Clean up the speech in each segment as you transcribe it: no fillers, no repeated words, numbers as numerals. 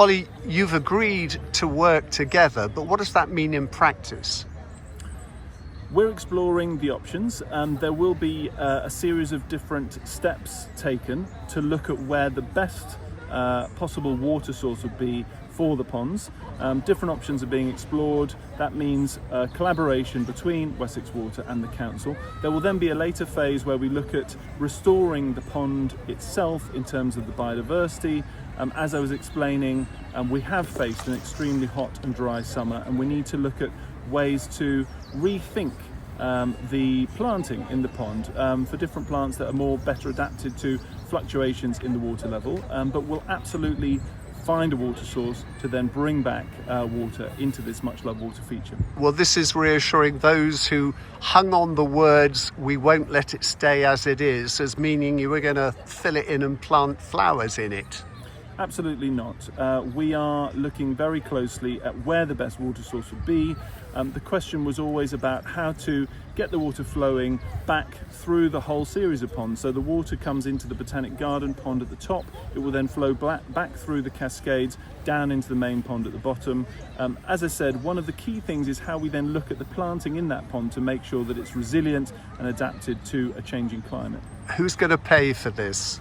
Ollie, you've agreed to work together, but what does that mean in practice? We're exploring the options, and there will be a series of different steps taken to look at where the best possible water source would be for the ponds. Different options are being explored. That means collaboration between Wessex Water and the council. There will then be a later phase where we look at restoring the pond itself in terms of the biodiversity. As I was explaining, we have faced an extremely hot and dry summer, and we need to look at ways to rethink the planting in the pond for different plants that are better adapted to fluctuations in the water level, but will absolutely find a water source to then bring back water into this much loved water feature. Well, this is reassuring those who hung on the words "we won't let it stay as it is" as meaning you were going to fill it in and plant flowers in it. Absolutely not. We are looking very closely at where the best water source would be. The question was always about how to get the water flowing back through the whole series of ponds. So the water comes into the Botanic Garden pond at the top, it will then flow back through the cascades down into the main pond at the bottom. As I said, one of the key things is how we then look at the planting in that pond to make sure that it's resilient and adapted to a changing climate. Who's going to pay for this?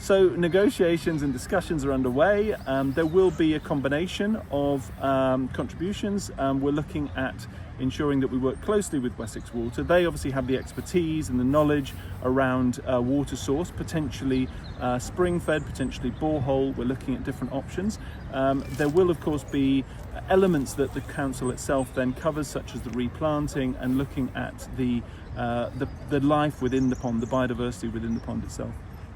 So negotiations and discussions are underway. There will be a combination of contributions. We're looking at ensuring that we work closely with Wessex Water. They obviously have the expertise and the knowledge around water source, potentially spring-fed, potentially borehole. We're looking at different options. There will of course be elements that the council itself then covers, such as the replanting and looking at the life within the pond, the biodiversity within the pond itself.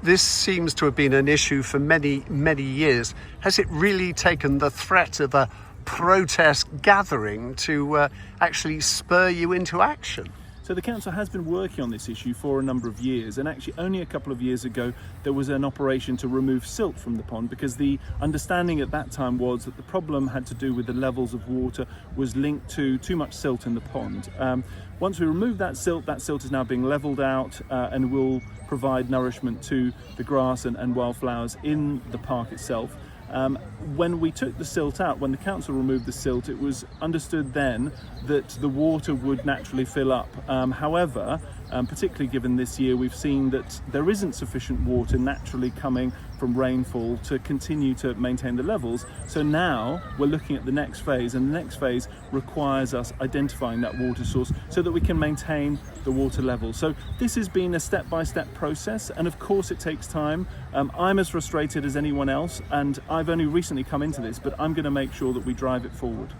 This seems to have been an issue for many, many years. Has it really taken the threat of a protest gathering to actually spur you into action? So the council has been working on this issue for a number of years, and actually only a couple of years ago there was an operation to remove silt from the pond, because the understanding at that time was that the problem had to do with the levels of water was linked to too much silt in the pond. Once we remove that silt is now being levelled out and will provide nourishment to the grass and wildflowers in the park itself. When we took the silt out, when the council removed the silt, it was understood then that the water would naturally fill up. However, particularly given this year, we've seen that there isn't sufficient water naturally coming from rainfall to continue to maintain the levels. So now we're looking at the next phase, and the next phase requires us identifying that water source so that we can maintain the water level. So this has been a step-by-step process, and of course it takes time. I'm as frustrated as anyone else, and I've only recently come into this, but I'm going to make sure that we drive it forward.